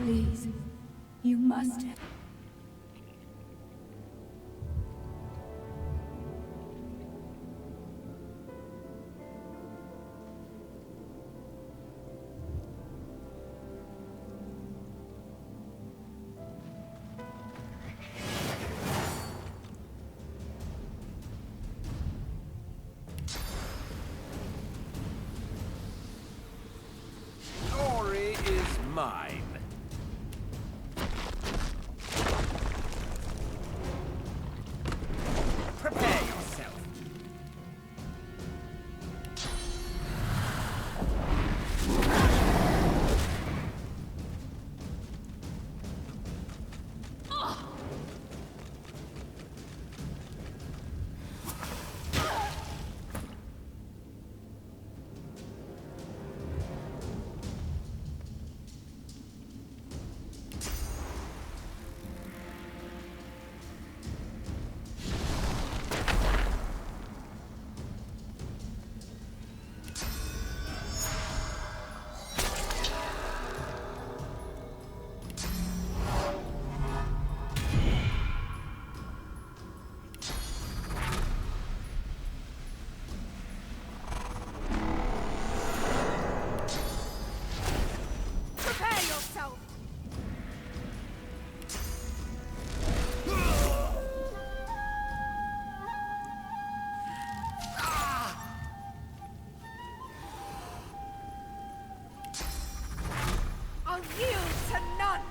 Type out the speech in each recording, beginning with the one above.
Please, you must. Glory is mine. Prepare yourself. Prepare yourself! I'll yield to none!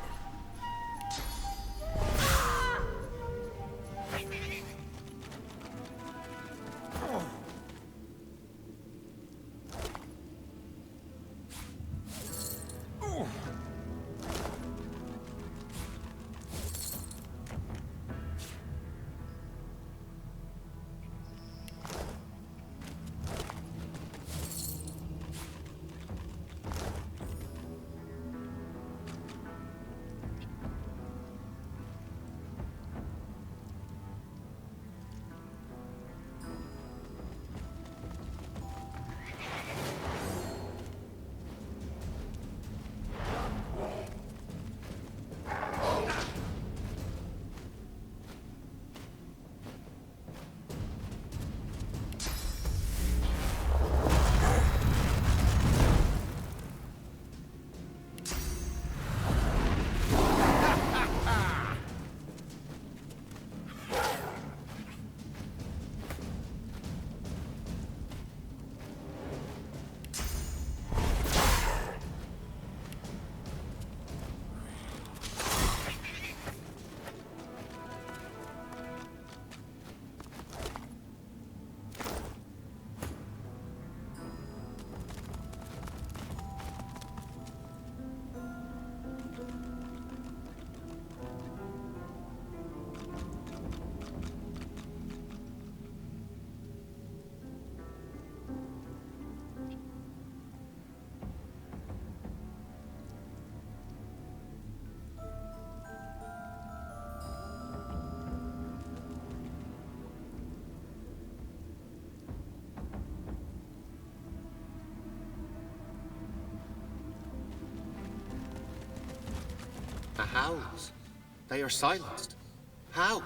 The howls. They are silenced. How?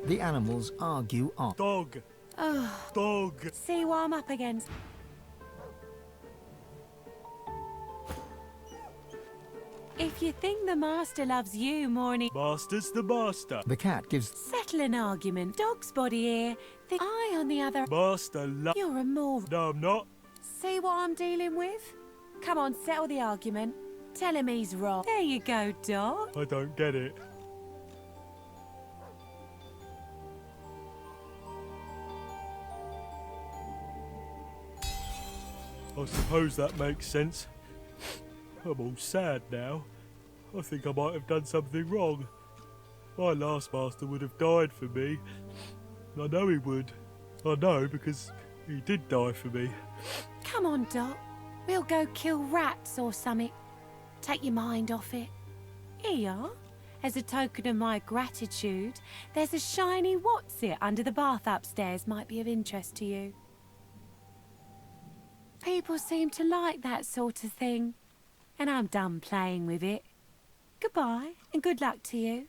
The animals argue on. Dog. Oh, Dog. see what I'm up against. If you think the master loves you more than he... Master's the master. The cat gives. Settle an argument. Dog's body here. The eye on the other... Master You're a more... No, I'm not. See what I'm dealing with? Come on, settle the argument. Tell him he's wrong. There you go, dog. I don't get it. I suppose that makes sense. I'm all sad now. I think I might have done something wrong. My last master would have died for me. I know he would. I know because he did die for me. Come on, Doc. We'll go kill rats or something. Take your mind off it. Here you are. As a token of my gratitude, there's a shiny what's-it under the bath upstairs might be of interest to you. People seem to like that sort of thing, and I'm done playing with it. Goodbye, and good luck to you.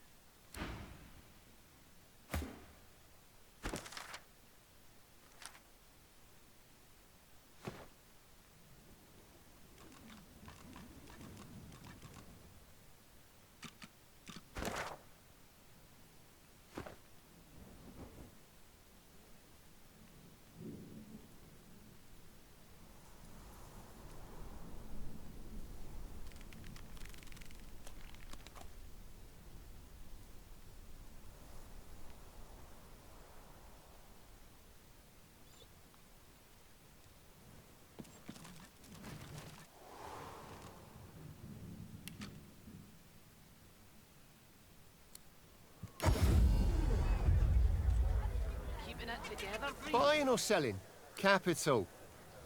Buying or selling? Capital.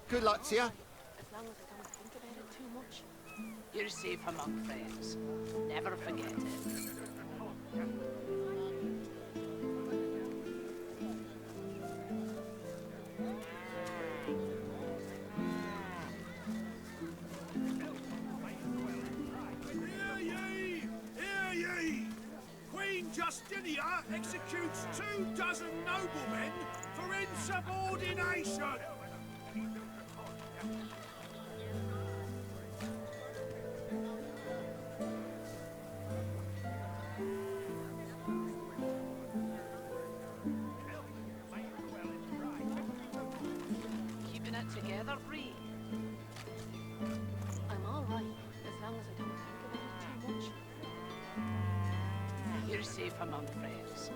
Good luck to you. As long as I don't think about it too much. You're safe among friends. Never forget it. Hear ye! Queen Justinia executes 24 noblemen for insubordination! Keeping it together, Bree. I'm all right, as long as I don't think about it too much. You're safe among friends.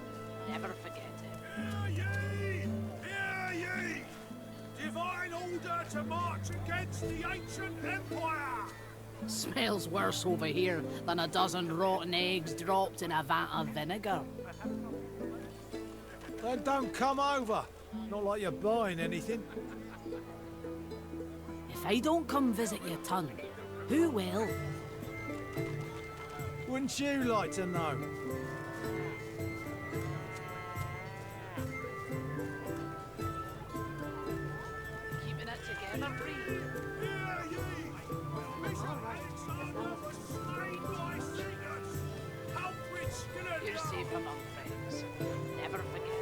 Never forget it. Hear ye! Hear ye! Divine order to march against the ancient empire! Smells worse over here than a dozen rotten eggs dropped in a vat of vinegar. Then don't come over. Not like you're buying anything. If I don't come visit your ton, who will? Wouldn't you like to know? Keeping it together, Bree. Hear ye! Bishop Alexander was slain by sinners! Culprits still You're safe among friends. Never forget it.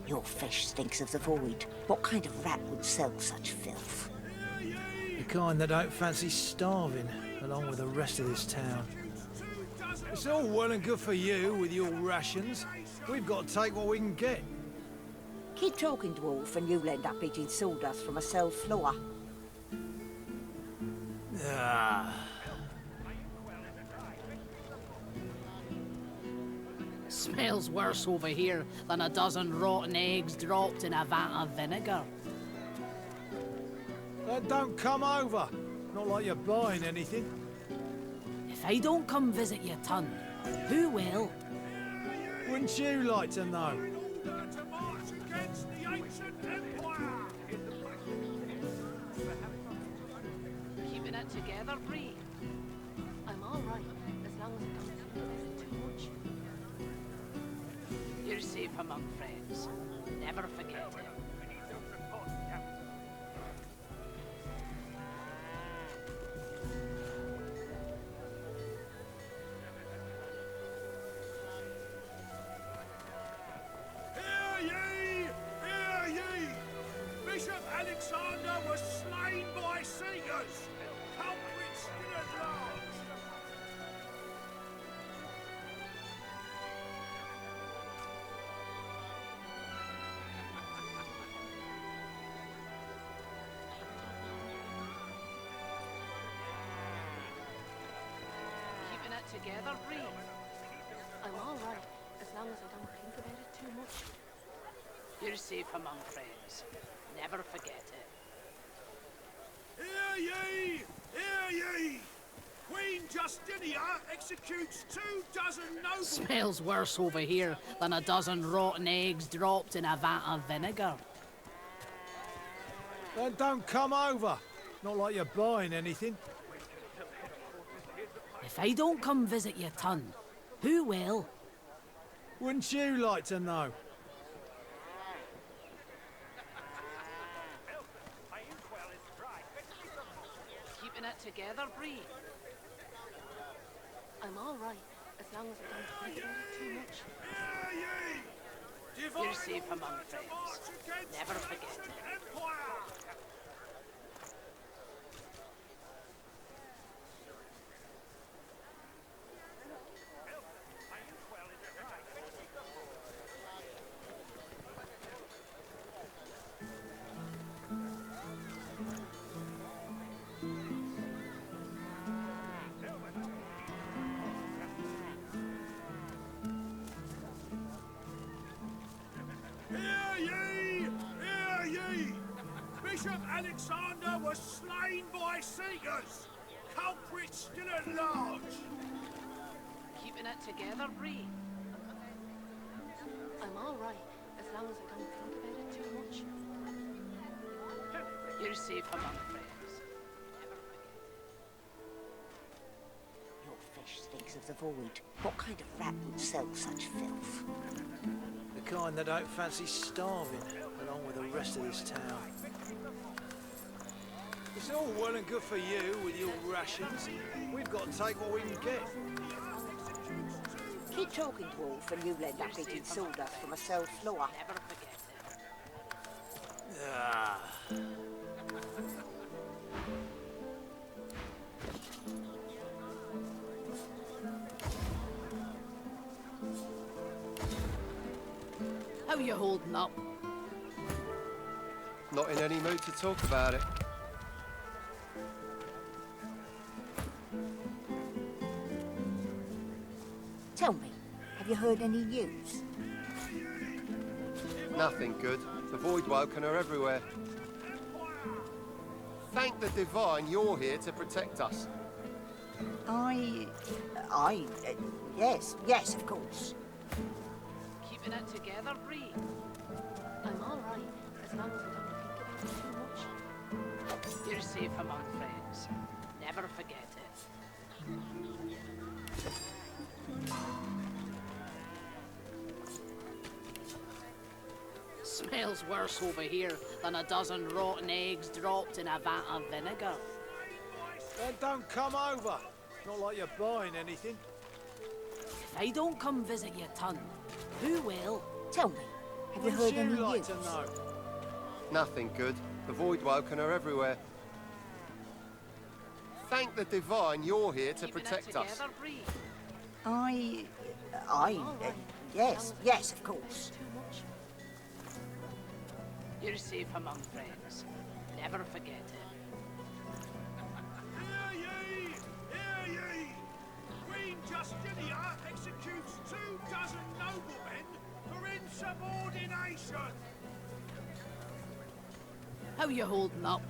Your fish stinks of the void. What kind of rat would sell such filth? The kind that don't fancy starving, along with the rest of this town. It's all well and good for you with your rations. We've got to take what we can get. Keep talking, dwarf, and you'll end up eating sawdust from a cell floor. Ah. Smells worse over here than a dozen rotten eggs dropped in a vat of vinegar. Then don't come over. Not like you're buying anything. If I don't come visit your ton, who will? Wouldn't you like to know? order to march against the ancient empire! Keeping it together, Bree. I'm all right. safe among friends. Never forget it. Hear ye! Hear ye! Bishop Alexander was slain by singers! Culprits still at large! Keeping it together, Bree. I'm all right, as long as I don't think about it too much. You're safe among friends. Never forget it. Hear ye! Hear ye! Queen Justinia executes 24 nobles! Smells worse over here than a dozen rotten eggs dropped in a vat of vinegar. Then don't come over. Not like you're buying anything. If I don't come visit your ton, who will? Wouldn't you like to know? Keeping it together, Bree. I'm all right, as long as I don't think about it too much. Hear ye! Divine You're safe among order to friends. march against Never the forget ancient it. Empire! Hear ye! Hear ye! Bishop Alexander was slain by singers! Culprits still at large! Keeping it together, Bree. I'm all right, as long as I don't think about it too much. You're safe among friends. Never forget. Your fish stinks of the void. What kind of rat would sell such filth? The kind that don't fancy starving, along with the rest of this town. It's all well and good for you with your rations. We've got to take what we can get. Keep talking, dwarf, and you'll end up eating sawdust from a cell floor. Never forget it. Ah. How you holding up? Not in any mood to talk about it. Tell me, have you heard any news? Nothing good. The void woken are everywhere. Thank the divine you're here to protect us. Yes, of course. Keeping it together, Bree. I'm all right, as long as I don't think about it too much. You're safe among friends. Never forget it. Smells worse over here than a dozen rotten eggs dropped in a vat of vinegar. Then don't come over. Not like you're buying anything. If I don't come visit your ton, who will? Tell me, have you Wouldn't heard you any like news? to know? Nothing good. The void woken are everywhere. Thank the divine you're here to Keeping it protect us. together, Bree. Yes, of course. Too much. You're safe among friends. Never forget it. Hear ye! Hear ye! Queen Justinia executes 24 noblemen for insubordination! How you holding up?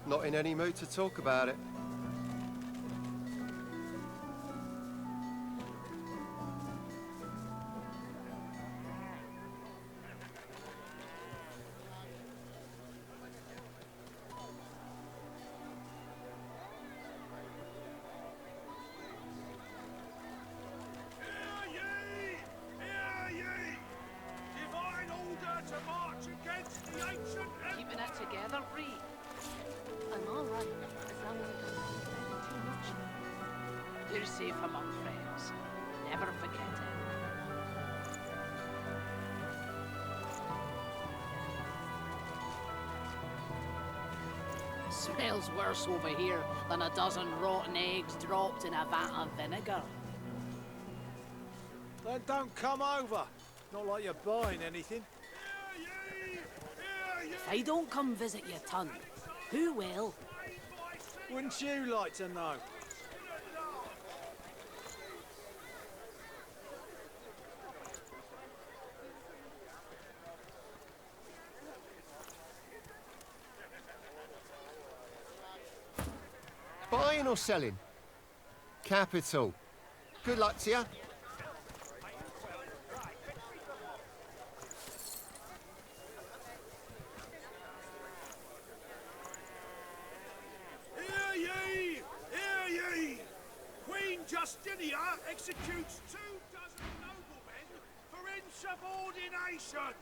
Not in any mood to talk about it. Hear ye! Hear keeping it together, Ree? I'm all right, as long as I don't think about it too much. You're safe among friends. Never forget it. Smells worse over here than a dozen rotten eggs dropped in a vat of vinegar. Then don't come over. Not like you're buying anything. If I don't come visit your ton, who will? Wouldn't you like to know? Buying or selling? Capital. Good luck to you. Hear ye! Hear ye! Queen Justinia executes 2 dozen noblemen for insubordination!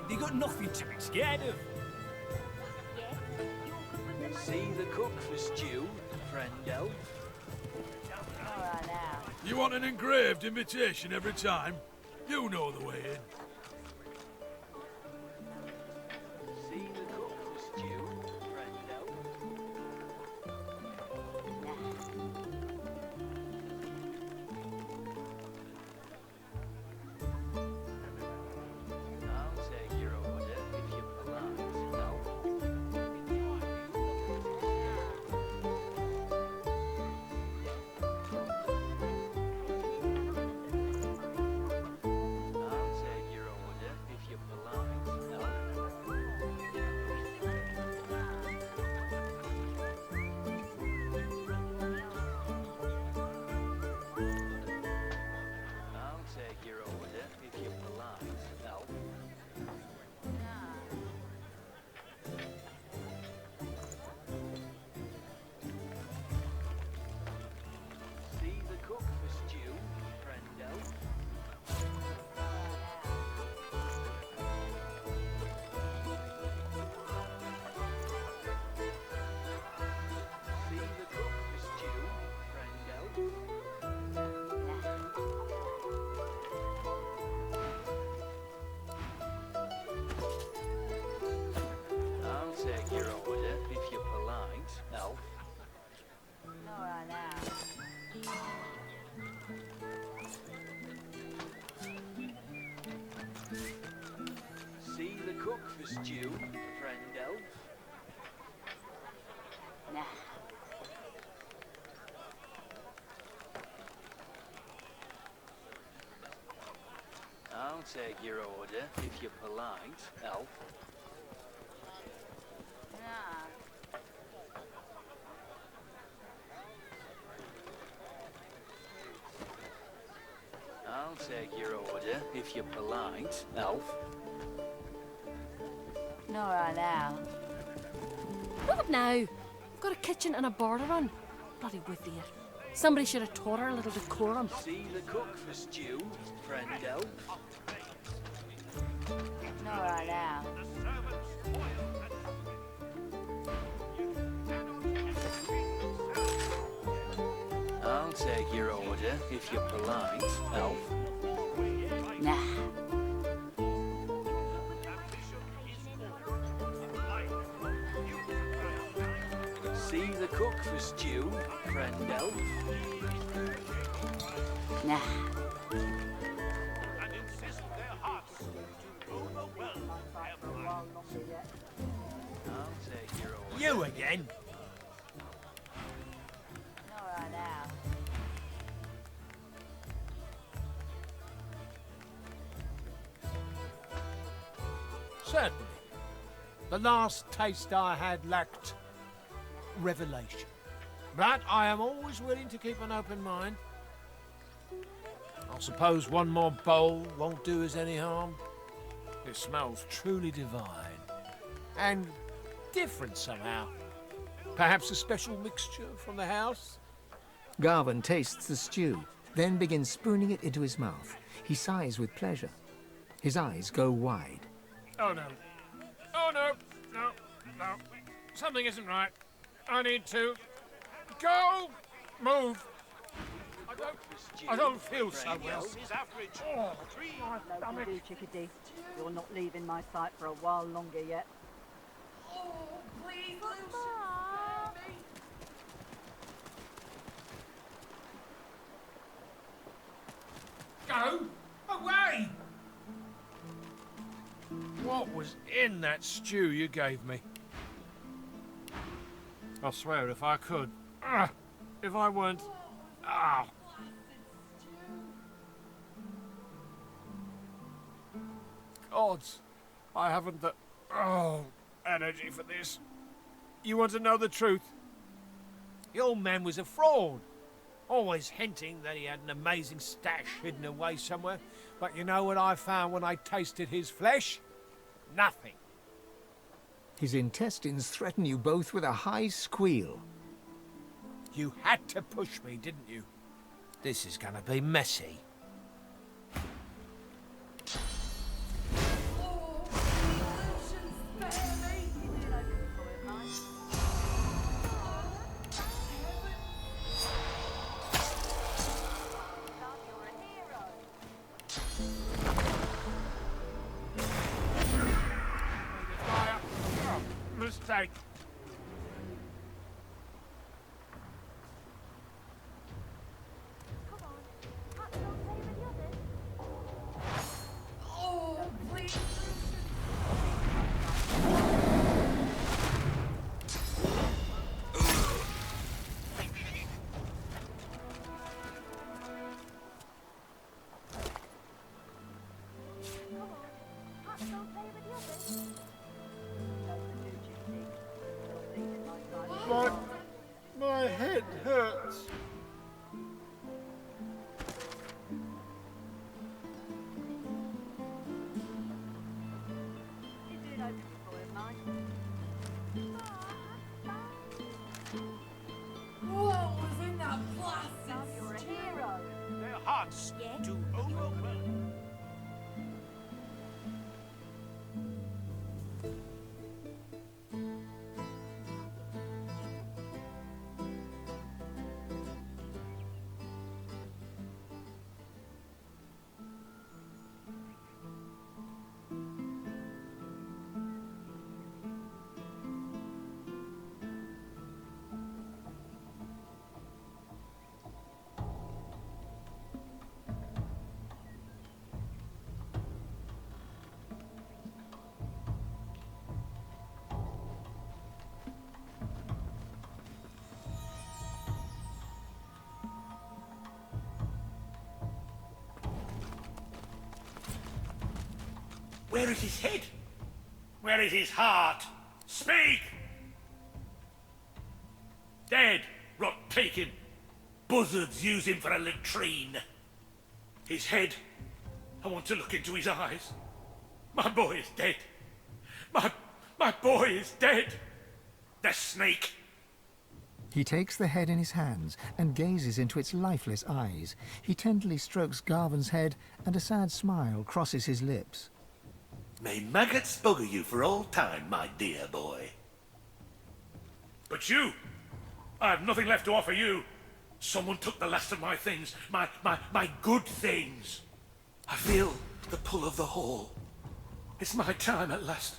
They got nothing to be scared of. See the cook for stew, friendo? You want an engraved invitation every time? You know the way in. See the cook for stew, friendo? I'll take your order if you're polite, no? I'll take your order if you're polite, no? I'll take your order if you're polite, no? See the cook for stew, friendo? See the cook for stew, friendo? I'll take your order if you're polite, no? See the cook for stew, friendo? I'll take your order if you're polite, elf. I'll take your order if you're polite, elf. Not right now. Not now. I've got a kitchen and a bar to run. Bloody with you. Somebody should have taught her a little decorum. See the cook for stew, friend elf. Not right now. I'll take your order if you're polite, elf. Nah. See the cook for stew, friend elf. Nah. And insist their hearts to overwhelm their minds. I'll take your order. You again? Not right now. Certainly. The last taste I had lacked revelation. But I am always willing to keep an open mind. I suppose one more bowl won't do us any harm. It smells truly divine. And different somehow. Perhaps a special mixture from the house? Garvin tastes the stew, then begins spooning it into his mouth. He sighs with pleasure. His eyes go wide. Oh no. Oh no. No. No. Something isn't right. I need to go. Move. I don't feel so well. Oh, No can do, Chickadee. You're not leaving my sight for a while longer yet. Oh, please, Lucian, spare me. Go away! What was in that stew you gave me? I swear if I could. If I weren't. Gods, I haven't the energy for this. You want to know the truth? The old man was a fraud. Always hinting that he had an amazing stash hidden away somewhere. But you know what I found when I tasted his flesh? Nothing. His intestines threaten you both with a high squeal. You had to push me, didn't you? This is gonna be messy. Oh, Lucian, spare me. Mistake. Oh, please, Where is his head? Where is his heart? Speak! Dead. Rot take him. Buzzards use him for a latrine. His head. I want to look into his eyes. My boy is dead. My boy is dead. The snake. He takes the head in his hands and gazes into its lifeless eyes. He tenderly strokes Garvin's head, and a sad smile crosses his lips. May maggots bugger you for all time, my dear boy. But you! I have nothing left to offer you. Someone took the last of my things, my good things. I feel the pull of the hall. It's my time at last.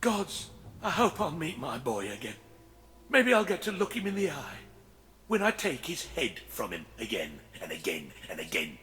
Gods, I hope I'll meet my boy again. Maybe I'll get to look him in the eye when I take his head from him again and again and again.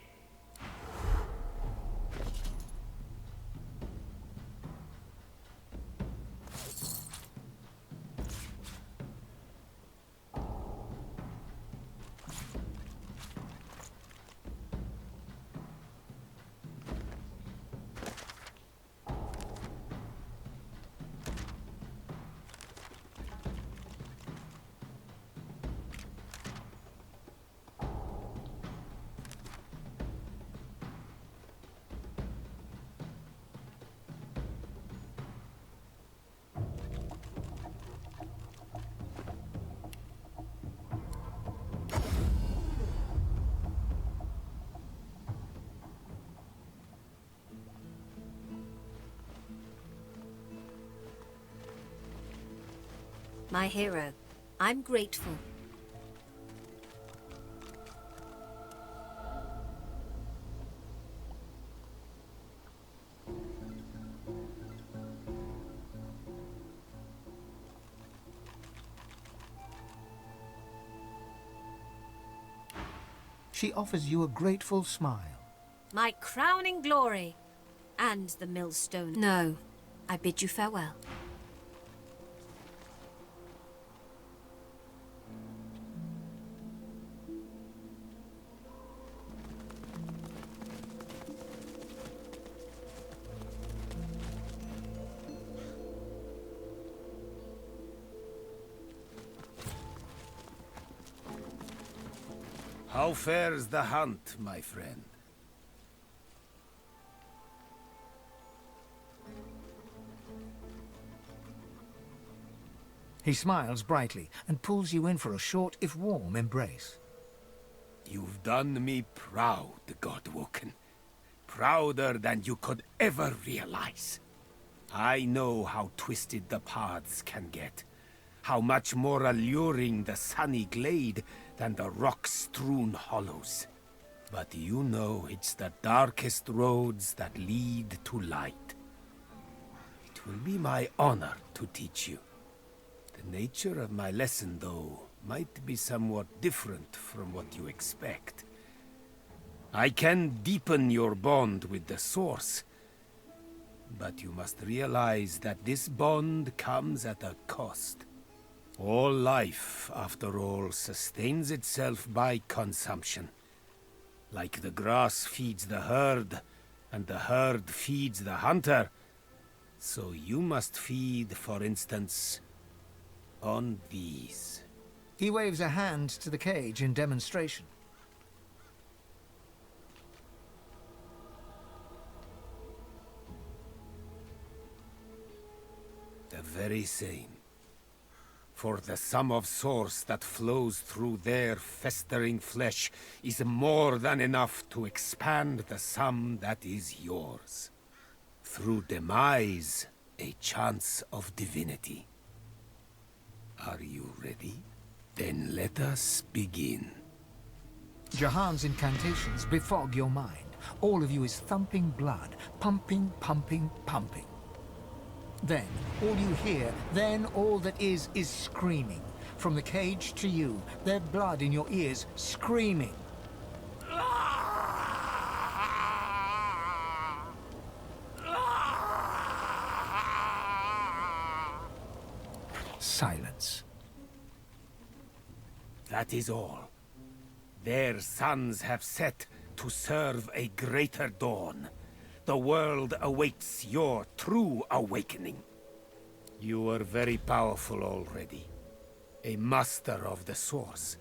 My hero, I'm grateful. She offers you a grateful smile. My crowning glory. And the millstone. No, I bid you farewell. How fares the hunt, my friend? He smiles brightly and pulls you in for a short, if warm, embrace. You've done me proud, Godwoken. Prouder than you could ever realize. I know how twisted the paths can get. How much more alluring the sunny glade than the rock-strewn hollows. But you know it's the darkest roads that lead to light. It will be my honor to teach you. The nature of my lesson, though, might be somewhat different from what you expect. I can deepen your bond with the Source, but you must realize that this bond comes at a cost. All life, after all, sustains itself by consumption. Like the grass feeds the herd, and the herd feeds the hunter, so you must feed, for instance, on these. He waves a hand to the cage in demonstration. The very same. For the sum of source that flows through their festering flesh is more than enough to expand the sum that is yours. Through demise, a chance of divinity. Are you ready? Then let us begin. Jahan's incantations befog your mind. All of you is thumping blood, pumping, pumping, pumping. Then, all you hear, then all that is screaming. From the cage to you, their blood in your ears, screaming. Silence. That is all. Their suns have set to serve a greater dawn. the world awaits your true awakening. You are very powerful already, a master of the Source.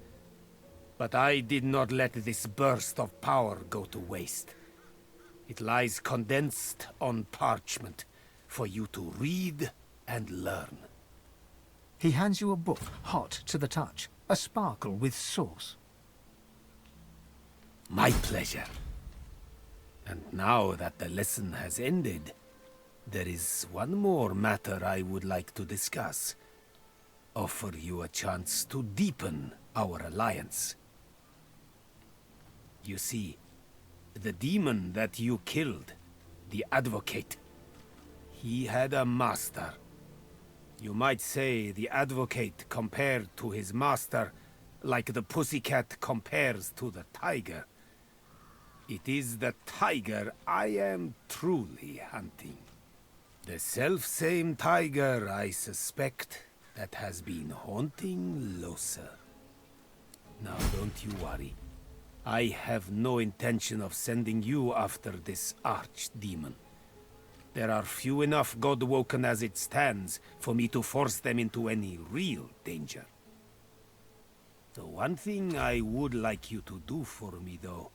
But I did not let this burst of power go to waste. It lies condensed on parchment for you to read and learn. He hands you a book, hot to the touch, a sparkle with source. My pleasure. And now that the lesson has ended, there is one more matter I would like to discuss. Offer you a chance to deepen our alliance. You see, the demon that you killed, the Advocate, he had a master. You might say the Advocate compared to his master, like the pussycat compares to the tiger. It is the tiger I am truly hunting. The self-same tiger, I suspect, that has been haunting Lohse. Now don't you worry. I have no intention of sending you after this archdemon. There are few enough Godwoken as it stands for me to force them into any real danger. The one thing I would like you to do for me, though,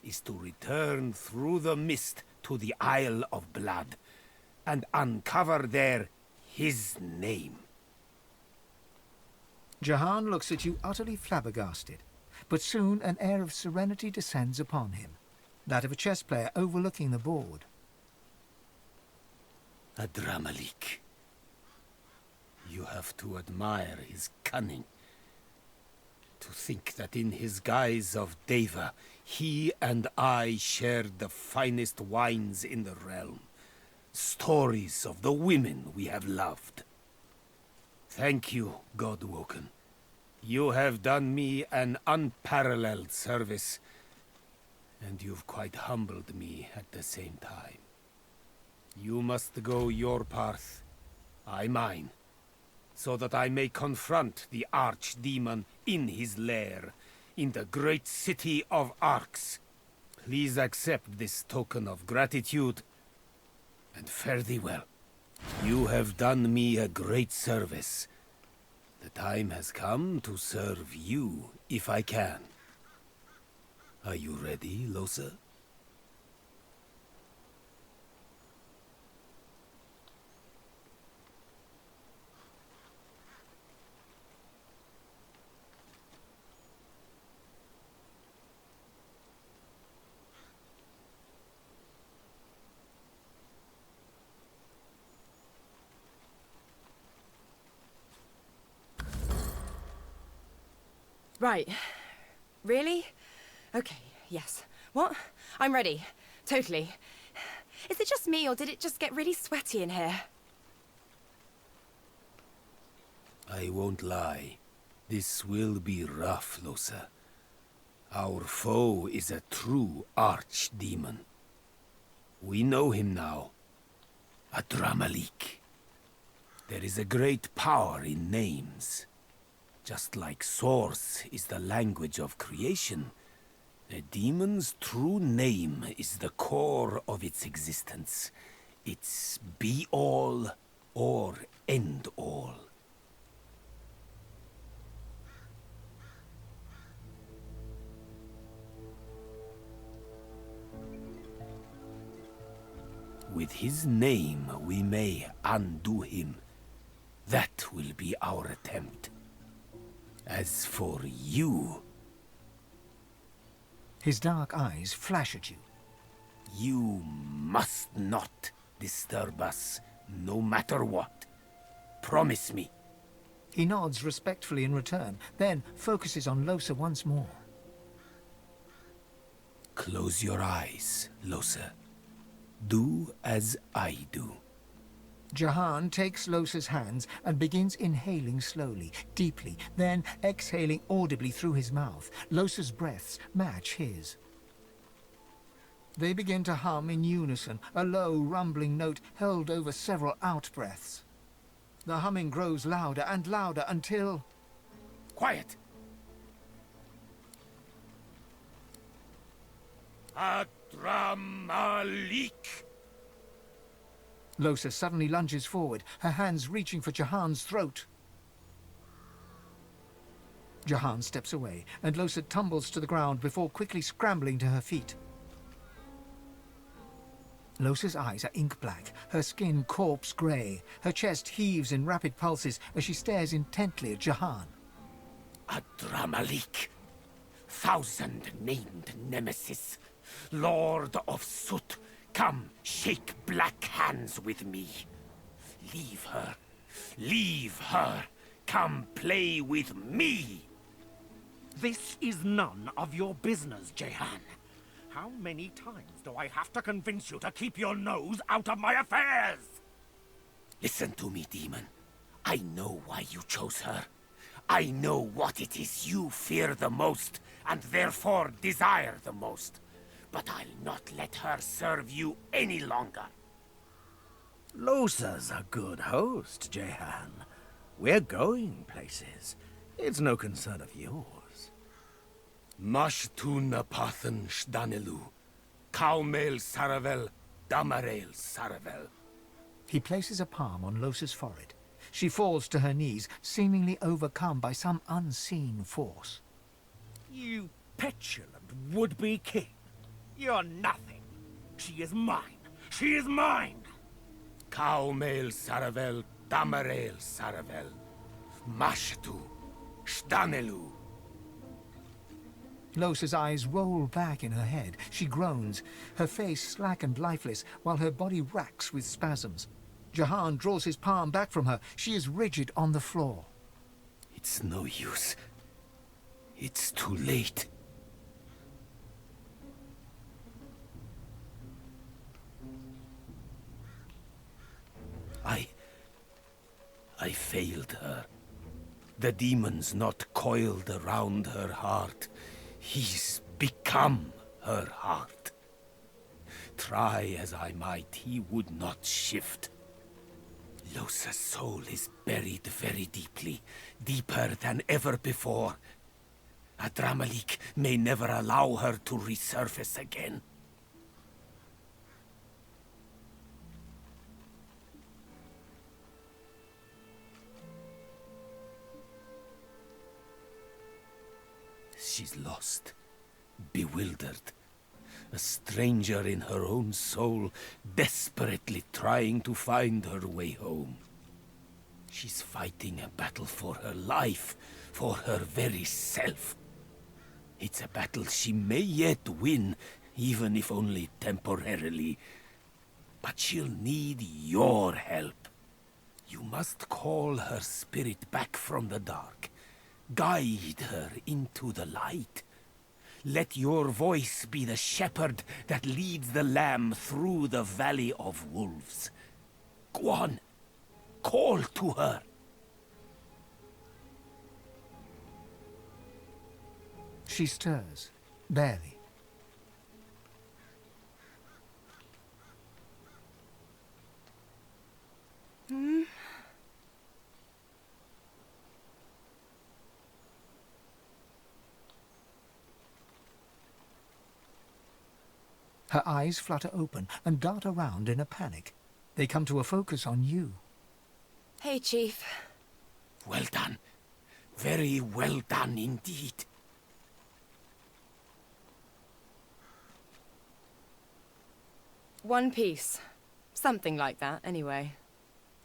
is to return through the mist to the Isle of Blood and uncover there his name. Jahan looks at you utterly flabbergasted, but soon an air of serenity descends upon him, that of a chess player overlooking the board. Adramalik. You have to admire his cunning. To think that in his guise of Deva, he and I shared the finest wines in the realm. Stories of the women we have loved. Thank you, Godwoken. You have done me an unparalleled service, and you've quite humbled me at the same time. You must go your path, I mine, so that I may confront the archdemon in his lair, in the great city of Arx. Please accept this token of gratitude, and fare thee well. You have done me a great service. The time has come to serve you, if I can. Are you ready, Lohse? Right. Really? Okay, yes. What? I'm ready. Totally. Is it just me, or did it just get really sweaty in here? I won't lie. This will be rough, Lohse. Our foe is a true archdemon. We know him now. Adramalik. There is a great power in names. Just like Source is the language of creation, a demon's true name is the core of its existence. It's be-all or end-all. With his name, we may undo him. That will be our attempt. As for you... His dark eyes flash at you. You must not disturb us, no matter what. Promise me. He nods respectfully in return, then focuses on Lohse once more. Close your eyes, Lohse. Do as I do. Jahan takes Lohse's hands and begins inhaling slowly, deeply, then exhaling audibly through his mouth. Lohse's breaths match his. They begin to hum in unison, a low, rumbling note held over several out-breaths. The humming grows louder and louder until... Quiet! Adramalik! Losa suddenly lunges forward, her hands reaching for Jahan's throat. Jahan steps away, and Losa tumbles to the ground before quickly scrambling to her feet. Losa's eyes are ink black, her skin corpse grey. Her chest heaves in rapid pulses as she stares intently at Jahan. Adramalik, thousand-named nemesis, Lord of Soot, come, shake black hands with me. Leave her. Leave her. Come play with me. This is none of your business, Jehan. How many times do I have to convince you to keep your nose out of my affairs? Listen to me, demon. I know why you chose her. I know what it is you fear the most, and therefore desire the most. But I'll not let her serve you any longer. Losa's a good host, Jehan. We're going places. It's no concern of yours. Mashtuna Pathan Shdanelu, Kaumel Saravel, Damarel Saravel. He places a palm on Losa's forehead. She falls to her knees, seemingly overcome by some unseen force. You petulant would-be king. You're nothing. She is mine. She is mine. Kaumel Saravel, Damarel Saravel, Mashtu, Shdanelu. Losa's eyes roll back in her head. She groans, her face slack and lifeless, while her body racks with spasms. Jahan draws his palm back from her. She is rigid on the floor. It's no use. It's too late. I failed her. The demon's not coiled around her heart. He's become her heart. Try as I might, he would not shift. Losa's soul is buried very deeply, deeper than ever before. Adramalik may never allow her to resurface again. She's lost, bewildered, a stranger in her own soul, desperately trying to find her way home. She's fighting a battle for her life, for her very self. It's a battle she may yet win, even if only temporarily. But she'll need your help. You must call her spirit back from the dark. Guide her into the light. Let your voice be the shepherd that leads the lamb through the valley of wolves. Go on, call to her. She stirs, barely. Her eyes flutter open and dart around in a panic. They come to a focus on you. Hey, Chief. Well done. Very well done indeed. One piece. Something like that, anyway.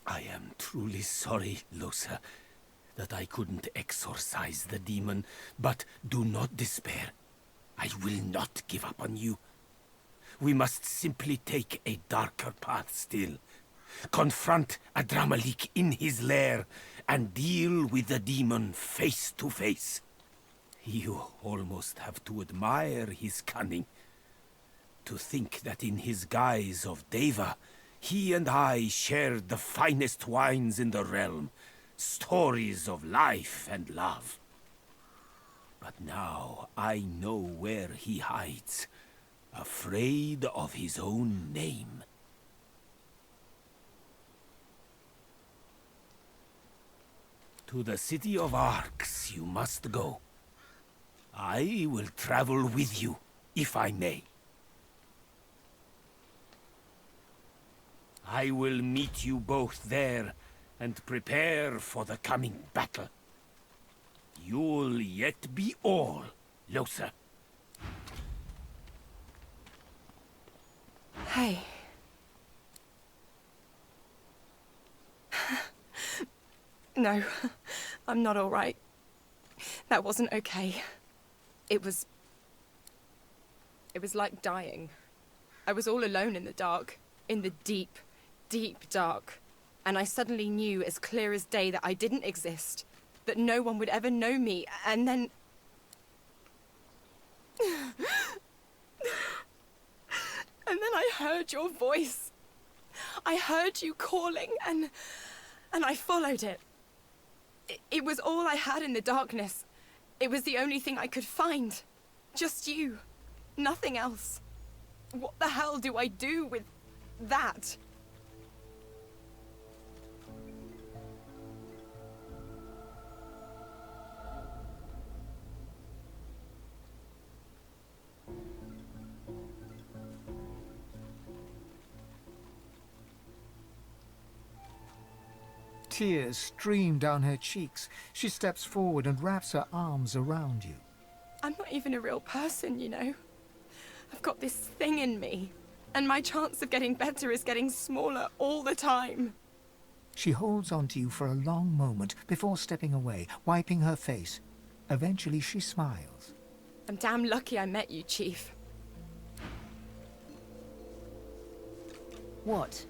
I am truly sorry, Losa, that I couldn't exorcise the demon, but do not despair. I will not give up on you. We must simply take a darker path still. Confront Adramalik in his lair and deal with the demon face to face. You almost have to admire his cunning. To think that in his guise of Deva, he and I shared the finest wines in the realm, stories of life and love. But now I know where he hides, afraid of his own name. To the city of Arx you must go. I will travel with you, if I may. I will meet you both there and prepare for the coming battle. You'll yet be all, Losa. Hey. No, I'm not all right. That wasn't okay. It was like dying. I was all alone in the dark, in the deep, deep dark. And I suddenly knew as clear as day that I didn't exist, that no one would ever know me, and then... And then I heard your voice. I heard you calling, and I followed it. It was all I had in the darkness. It was the only thing I could find. Just you. Nothing else. What the hell do I do with that? Tears stream down her cheeks. She steps forward and wraps her arms around you. I'm not even a real person, you know. I've got this thing in me, and my chance of getting better is getting smaller all the time. She holds on to you for a long moment before stepping away, wiping her face. Eventually she smiles. I'm damn lucky I met you, Chief. What?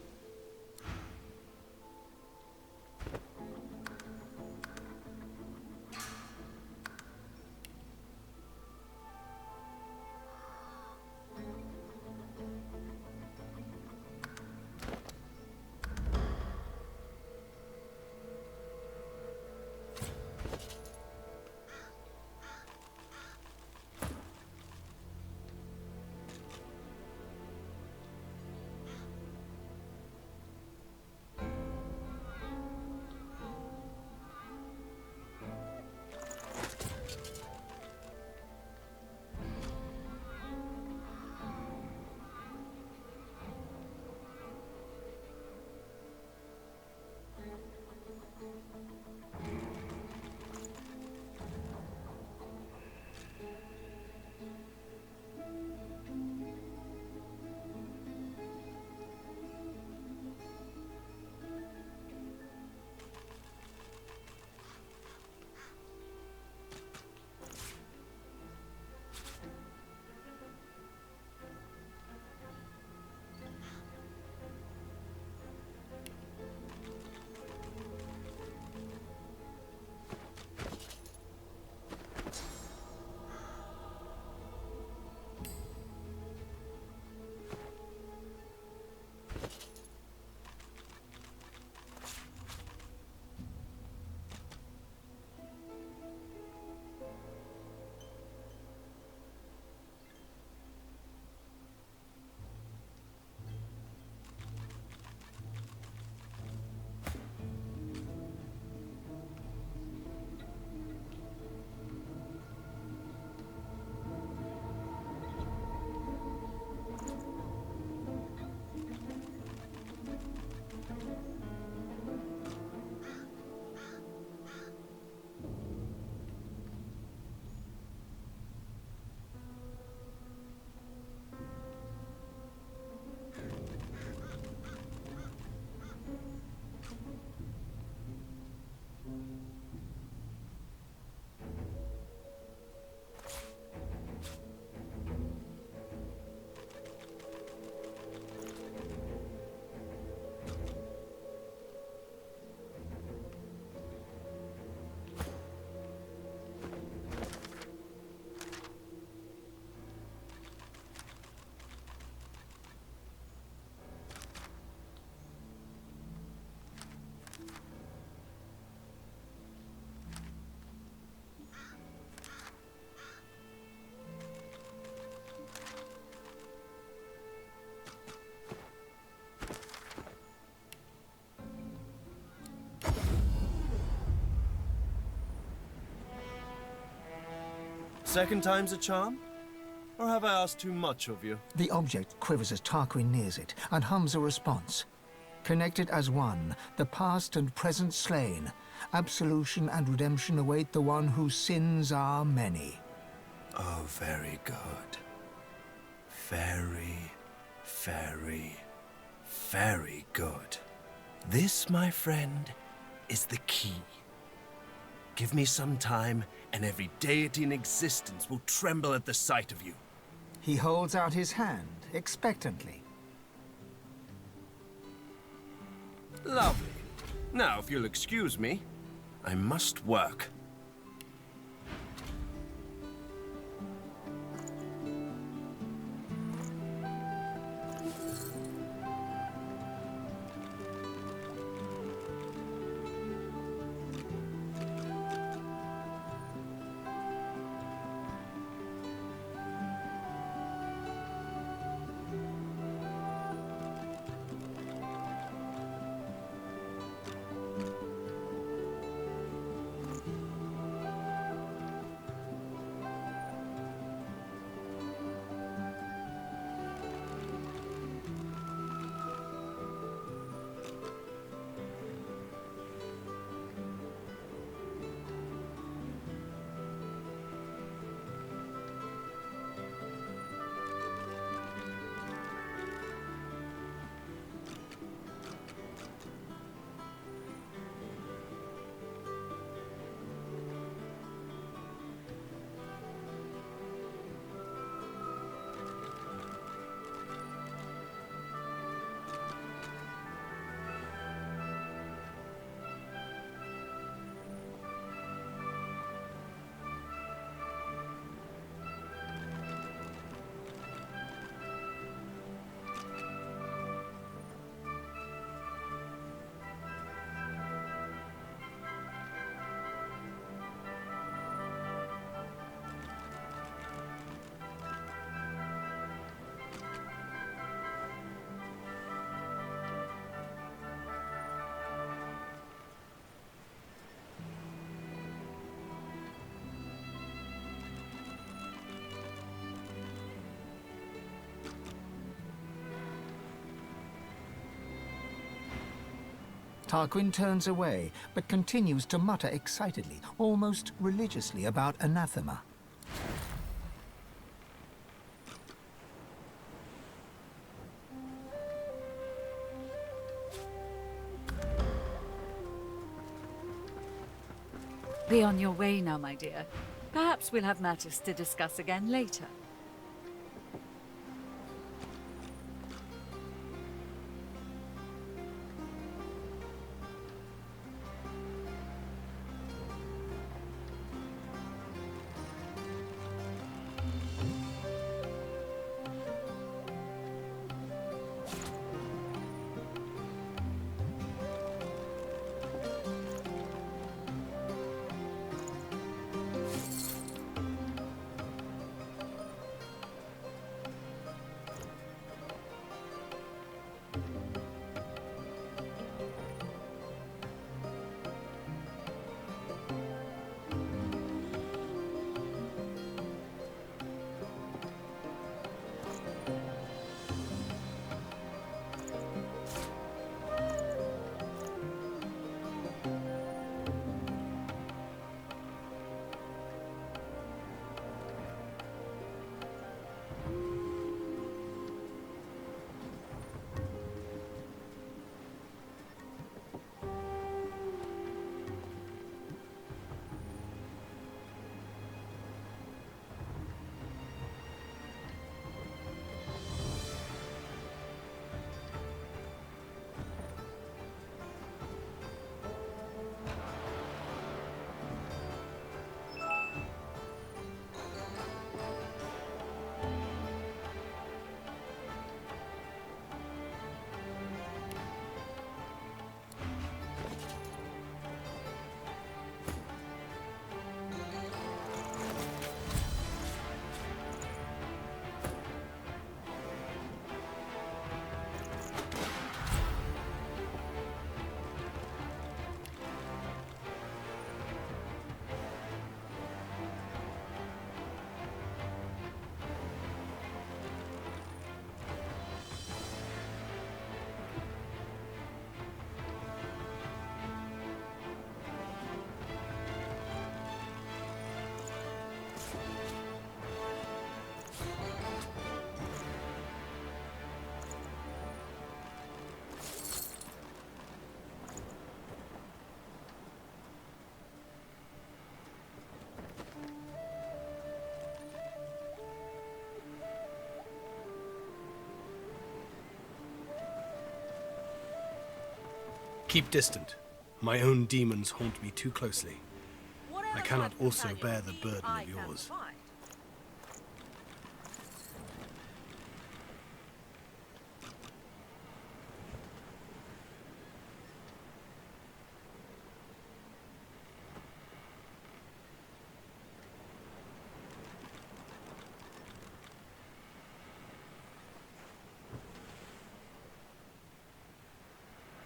Second time's a charm? Or have I asked too much of you? The object quivers as Tarquin nears it and hums a response. Connected as one, the past and present slain, absolution and redemption await the one whose sins are many. Oh, very good. Very, very, very good. This, my friend, is the key. Give me some time, and every deity in existence will tremble at the sight of you. He holds out his hand, expectantly. Lovely. Now, if you'll excuse me, I must work. Tarquin turns away, but continues to mutter excitedly, almost religiously, about anathema. Be on your way now, my dear. Perhaps we'll have matters to discuss again later. Keep distant. My own demons haunt me too closely. I cannot also bear the burden of yours.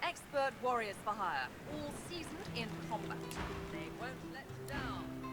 Expert warriors for hire, all seasoned in combat. They won't let you down.